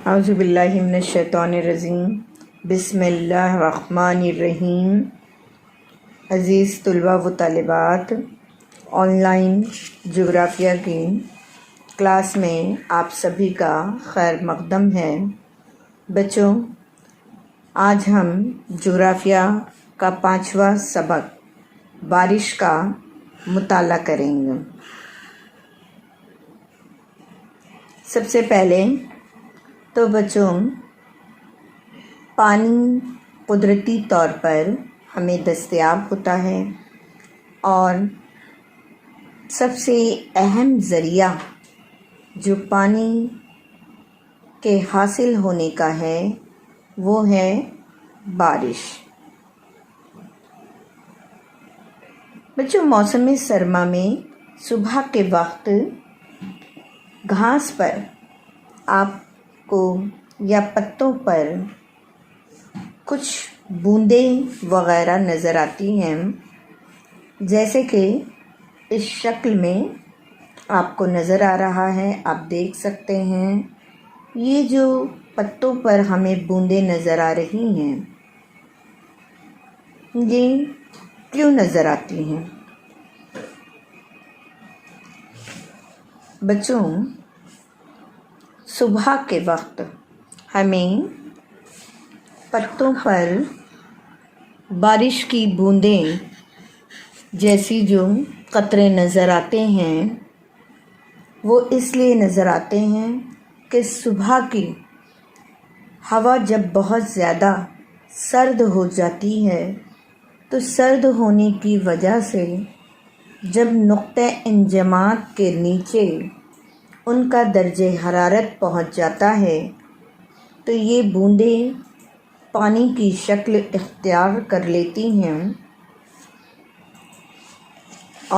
اعوذ باللہ من الشیطان الرجیم بسم اللہ الرحمن الرحیم۔ عزیز طلباء و طالبات، آن لائن جغرافیہ کی کلاس میں آپ سبھی کا خیر مقدم ہے۔ بچوں، آج ہم جغرافیہ کا 5واں سبق بارش کا مطالعہ کریں گے۔ سب سے پہلے تو بچوں، پانی قدرتی طور پر ہمیں دستیاب ہوتا ہے اور سب سے اہم ذریعہ جو پانی کے حاصل ہونے کا ہے وہ ہے بارش۔ بچوں، موسم سرما میں صبح کے وقت گھاس پر آپ کو یا پتوں پر کچھ بوندیں وغیرہ نظر آتی ہیں، جیسے کہ اس شکل میں آپ کو نظر آ رہا ہے۔ آپ دیکھ سکتے ہیں یہ جو پتوں پر ہمیں بوندیں نظر آ رہی ہیں، یہ کیوں نظر آتی ہیں؟ بچوں، صبح کے وقت ہمیں پتوں پر بارش کی بوندیں جیسی جو قطرے نظر آتے ہیں، وہ اس لیے نظر آتے ہیں کہ صبح کی ہوا جب بہت زیادہ سرد ہو جاتی ہے تو سرد ہونے کی وجہ سے جب نقطہ انجماد کے نیچے ان کا درجہ حرارت پہنچ جاتا ہے تو یہ بوندیں پانی کی شکل اختیار کر لیتی ہیں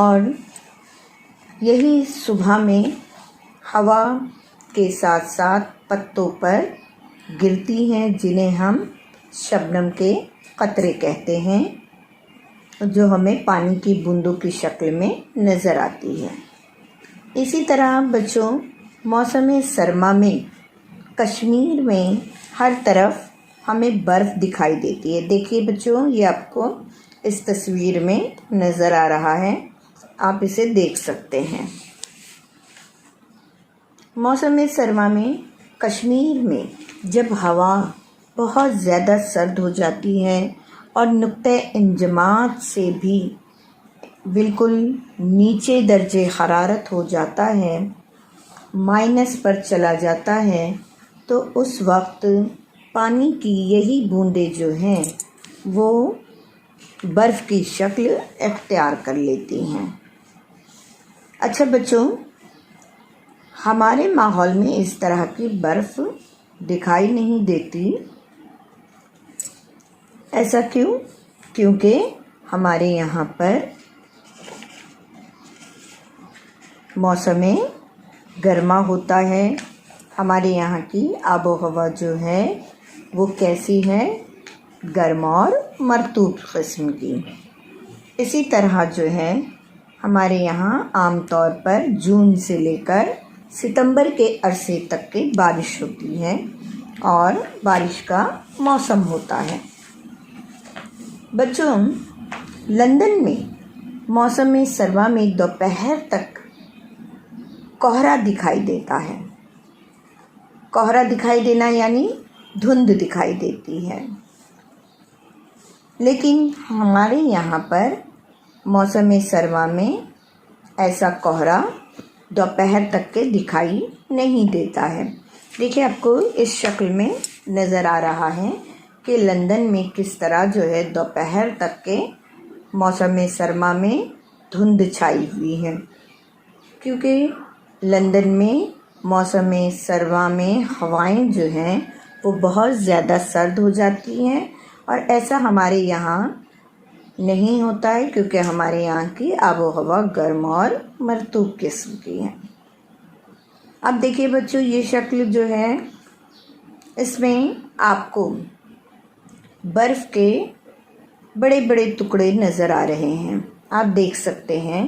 اور یہی صبح میں ہوا کے ساتھ ساتھ پتوں پر گرتی ہیں، جنہیں ہم شبنم کے قطرے کہتے ہیں، جو ہمیں پانی کی بوندوں کی شکل میں نظر آتی ہے۔ اسی طرح بچوں، موسم سرما میں کشمیر میں ہر طرف ہمیں برف دکھائی دیتی ہے۔ دیکھیے بچوں، یہ آپ کو اس تصویر میں نظر آ رہا ہے، آپ اسے دیکھ سکتے ہیں۔ موسم سرما میں کشمیر میں جب ہوا بہت زیادہ سرد ہو جاتی ہے اور نقطہ انجماد سے بھی بالکل نیچے درجہ حرارت ہو جاتا ہے، مائنس پر چلا جاتا ہے، تو اس وقت پانی کی یہی بوندیں جو ہیں وہ برف کی شکل اختیار کر لیتی ہیں۔ اچھا بچوں، ہمارے ماحول میں اس طرح کی برف دکھائی نہیں دیتی، ایسا کیوں؟ کیونکہ ہمارے یہاں پر موسم گرما ہوتا ہے، ہمارے یہاں کی آب و ہوا جو ہے وہ کیسی ہے؟ گرم اور مرطوب قسم کی۔ اسی طرح جو ہے ہمارے یہاں عام طور پر جون سے لے کر ستمبر کے عرصے تک کی بارش ہوتی ہے اور بارش کا موسم ہوتا ہے۔ بچوں، لندن میں موسم سرما میں دوپہر تک کوہرا دکھائی دیتا ہے۔ کوہرا دکھائی دینا یعنی دھند دکھائی دیتی ہے، لیکن ہمارے یہاں پر موسم سرما میں ایسا کوہرا دوپہر تک کے دکھائی نہیں دیتا ہے۔ دیکھیے، آپ کو اس شکل میں نظر آ رہا ہے کہ لندن میں کس طرح جو ہے دوپہر تک کے موسم سرما میں دھند چھائی ہوئی ہے، کیونکہ لندن میں موسم سرما میں ہوائیں جو ہیں وہ بہت زیادہ سرد ہو جاتی ہیں، اور ایسا ہمارے یہاں نہیں ہوتا ہے کیونکہ ہمارے یہاں کی آب و ہوا گرم اور مرطوب قسم کی ہے۔ اب دیکھیے بچوں، یہ شکل جو ہے اس میں آپ کو برف کے بڑے بڑے ٹکڑے نظر آ رہے ہیں، آپ دیکھ سکتے ہیں۔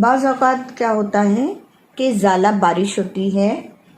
بعض اوقات کیا ہوتا ہے کہ زالہ بارش ہوتی ہے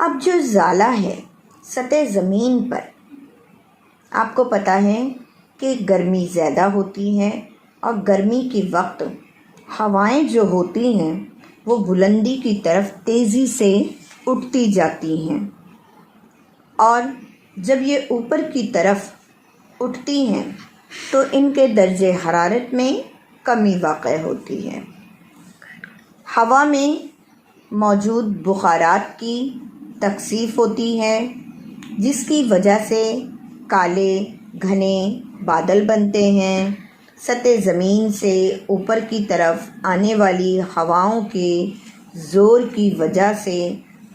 اب جو زالہ ہے سطح زمین پر، آپ کو پتہ ہے کہ گرمی زیادہ ہوتی ہے اور گرمی کے وقت ہوائیں جو ہوتی ہیں وہ بلندی کی طرف تیزی سے اٹھتی جاتی ہیں، اور جب یہ اوپر کی طرف اٹھتی ہیں تو ان کے درجہ حرارت میں کمی واقع ہوتی ہے۔ ہوا میں موجود بخارات کی تکثیف ہوتی ہے، جس کی وجہ سے کالے گھنے بادل بنتے ہیں۔ سطح زمین سے اوپر کی طرف آنے والی ہواؤں کے زور کی وجہ سے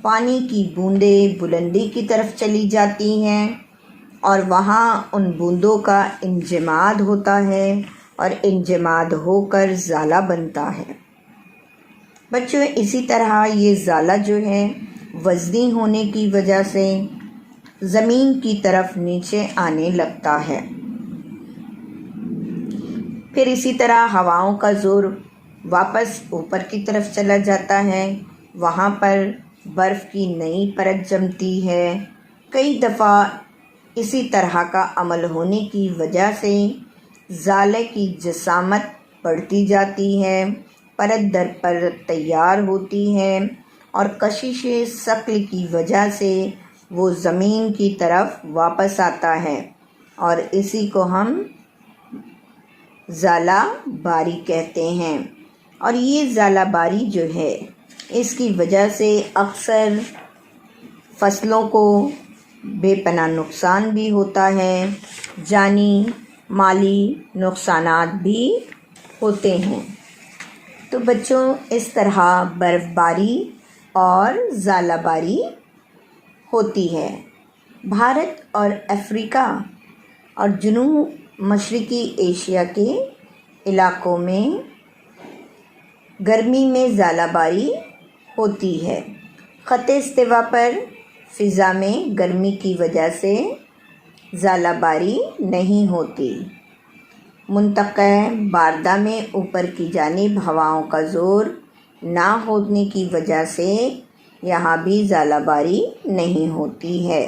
پانی کی بوندیں بلندی کی طرف چلی جاتی ہیں اور وہاں ان بوندوں کا انجماد ہوتا ہے اور انجماد ہو کر زالہ بنتا ہے۔ بچوں، اسی طرح یہ زالہ جو ہے وزنی ہونے کی وجہ سے زمین کی طرف نیچے آنے لگتا ہے۔ پھر اسی طرح ہواؤں کا زور واپس اوپر کی طرف چلا جاتا ہے، وہاں پر برف کی نئی پرت جمتی ہے۔ کئی دفعہ اسی طرح کا عمل ہونے کی وجہ سے زالے کی جسامت بڑھتی جاتی ہے، پرت در پرت تیار ہوتی ہے اور کشش ثقل کی وجہ سے وہ زمین کی طرف واپس آتا ہے، اور اسی کو ہم زالہ باری کہتے ہیں۔ اور یہ زالہ باری جو ہے اس کی وجہ سے اکثر فصلوں کو بے پناہ نقصان بھی ہوتا ہے، جانی مالی نقصانات بھی ہوتے ہیں۔ تو بچوں، اس طرح برف باری اور زالہ باری ہوتی ہے۔ بھارت اور افریقہ اور جنوب مشرقی ایشیا کے علاقوں میں گرمی میں زالہ باری ہوتی ہے۔ خط استوا پر فضا میں گرمی کی وجہ سے زالہ باری نہیں ہوتی۔ منطقہ باردہ میں اوپر کی جانب ہواؤں کا زور نہ ہونے کی وجہ سے یہاں بھی زالہ باری نہیں ہوتی ہے۔